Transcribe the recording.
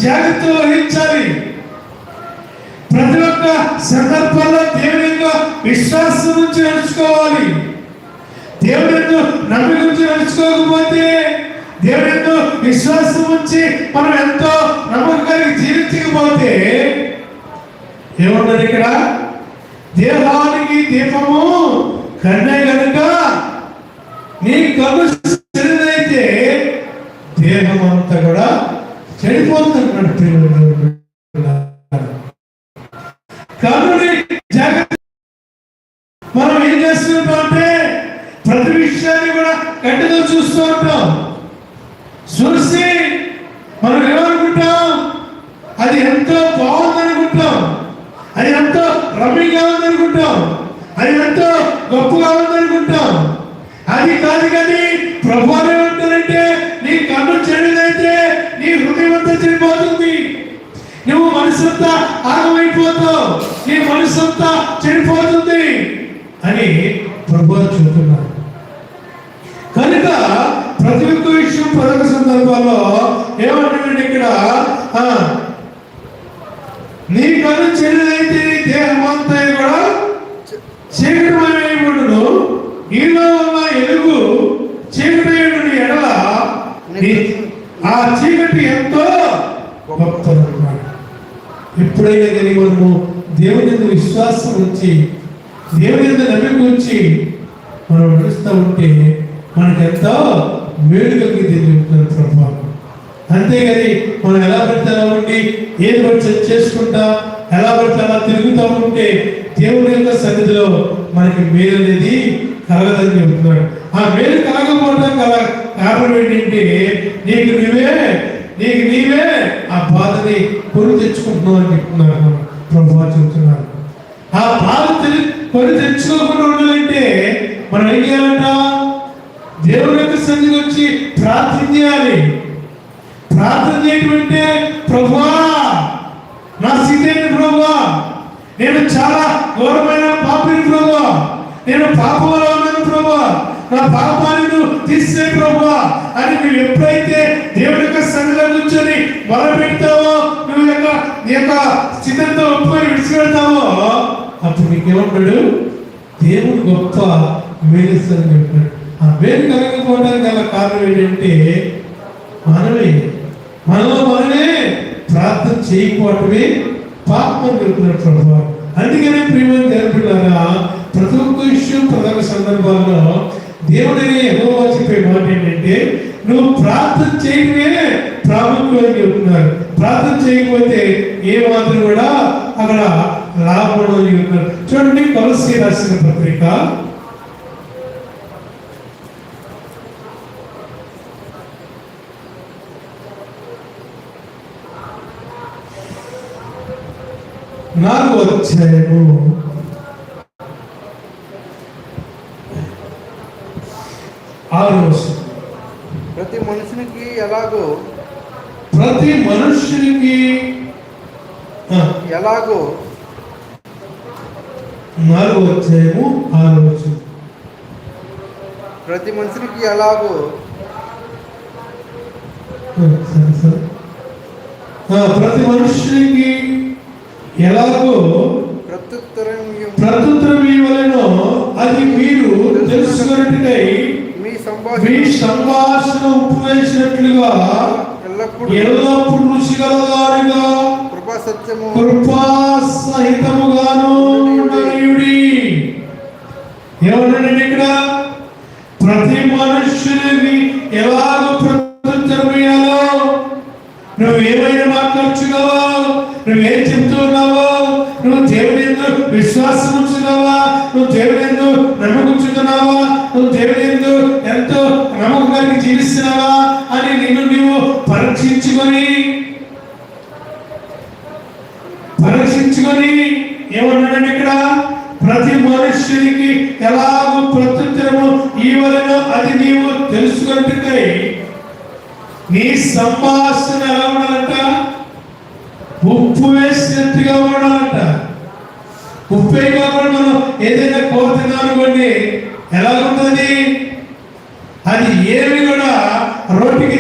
జాగ్రత్త వహించాలి. ప్రతి ఒక్క సందర్భంలో దేవుని యొక్క విశ్వాసం నుంచి నడుచుకోవాలి. దేవుని యొక్క నమ్మిక నుంచి నడుచుకోకపోతే, దేవుని యొక్క విశ్వాసం నుంచి మనం ఎంతో నమ్మకంగా జీవించకపోతే ఏమన్నది ఇక్కడ? దేహానికి దీపము కన్నే కనుక నీ కన్ను చెడుదైతే దేహం అంతా కూడా చెడిపోతున్నట్టు. కన్నుని జాగ్రత్త. మనం ఏం చేస్తుంటాం అంటే ప్రతి విషయాన్ని కూడా గట్టిగా చూస్తూ ఉంటాం. చూసి మనం ఏమనుకుంటాం? అది ఎంతో బాగుందనుకుంటాం, అది ఎంతో రమ్యంగా ఉందనుకుంటాం, అది ఎంతో గొప్పగా ఉందనుకుంటాం. అది కాదు. కానీ ప్రభువు ఏమంటారంటే నీ కన్ను చెడుదైతే నీ హృదయం అంతా చెడిపోతుంది, నువ్వు మనసంతా ఆగమైపోతావు, నీ మనసంతా చెడిపోతుంది అని ప్రభువు చెబుతున్నారు. కనుక ప్రతి ఒక్క విషయం ప్రతి సందర్భంలో ఏమంటారంటే ఇక్కడ నీ కన్ను చెడుదైతే నీ దేహం అంతా కూడా చీకటిమయమైనను, నీలో ఉన్న ఎలుగు చీకటి ఎడల ఆ చీకటి ఎంతో గొప్పదన్నమాట. ఎప్పుడైనా కానీ మనము దేవుని మీద విశ్వాసం ఉంచి, దేవుని మీద నమ్మిక ఉంచి మనం నడుస్తూ ఉంటే మనకెంతో మేలు కలిగి చెప్తున్నారు ప్రభావం. అంతేగాని మనం ఎలా పడితే అలా ఉండి ఏది పడితే చేసుకుంటా, ఎలా పడితే అలా తిరుగుతూ ఉంటే దేవుని యొక్క సన్నిధిలో మనకి మేలు అనేది కలగదని చెబుతున్నాడు. ఆ మేలు కలగకపోవడం గల కారణం ఏంటంటే నీకు నీవే ఆ బాధని కొని తెచ్చుకుంటున్నావు అని చెప్తున్నారు ప్రభువా చెబుతున్నారు. ఆ బాధ కొని తెచ్చుకోకుండా ఉండాలంటే మనం ఏం చేయాలంట? దేవుని యొక్క సన్నిధికి వచ్చి ప్రార్థన చేయాలి. ప్రార్థన చేయటం అంటే ప్రభువా నా స్థితి ఏంటి ప్రభువా, నేను చాలా ఘోరమైన పాపిని ప్రభువా, నేను పాపంలో ఉన్నాను ప్రభువా, నా పాపాన్ని నువ్వు తీసే ప్రభువా అని నువ్వు ఎప్పుడైతే దేవుని యొక్క సన్నిధిలో కూర్చొని మొదలుపెడతావో, నువ్వు నీ యొక్క స్థితితో ఒప్పుకొని విడిచిపెడతావో, అప్పుడు నీకేమంటాడు? దేవుడు గొప్ప మేలుస్తానని చెప్పాడు. ఆ మేలు కలగకపోవడానికి గల కారణం ఏంటంటే మనమే ప్రార్థన చేయకపోవటమే పాపం అని చెప్తున్నాడు ప్రభువా. అందుకనే ప్రియమైన దేవులారా, ప్రతి ఒక్క విషయం ప్రధాన సందర్భాల్లో దేవుడిని యెహోవా చెప్పే మాట ఏంటంటే నువ్వు ప్రార్థన చేయడమే ప్రాముఖ్యం అని చెప్తున్నారు. ప్రార్థన చేయకపోతే ఏ మాత్రం కూడా అక్కడ లాభం అని చెప్తున్నారు. చూడండి, కొలస్సీ రాసిన పత్రిక 4వ అధ్యాయము 6వ వచనం. ప్రతి మనుషునికి 4వ అధ్యాయము 6వ వచనం. ప్రతి మనుషునికి ఎలాగో ప్రతి మనుషునికి ఎలాగో ప్రత్యుత్తరం ఇవ్వలేనో అది మీరు తెలుసుకున్నట్టుకై మీ సంభాషణ ఉపవేసినట్లుగా ఎల్లప్పుడు రుచిగలదారుగా కృపా సహితముగాను ఏమన్నాడండి ఇక్కడ? ప్రతి మనుష్యునికి ఎలాగో ప్రత్యుత్తరం ఇవ్వాలో, నువ్వు ఏమైనా మాట్లాడుచున్నావా, నువ్వేం చెప్తున్నావో, నువ్వు దేవుని యందు విశ్వాసం ఉంచున్నావా, నువ్వు దేవుని యందు నమ్మకుంటున్నావా, నువ్వు దేవుని యందు ఎంతో నమ్మకంగా జీవిస్తున్నావా అని నిన్ను నీవు పరీక్షించుకొని ఏమన్నాడండి ఇక్కడ? ప్రతి మనుష్యునికి ఎలాగో ప్రత్యుత్తరము ఇవ్వలేనో అది నీవు తెలుసుకున్నట్టుకై నీ సంభాషణ ఎలా ఉండాలంట? ఉప్పు వేసినట్టుగా ఉండాలంట. ఉప్పే కాకుండా మనం ఏదైనా కోరుతున్నాం అనుకోండి, ఎలా ఉంటుంది అది? ఏమి కూడా నోటికి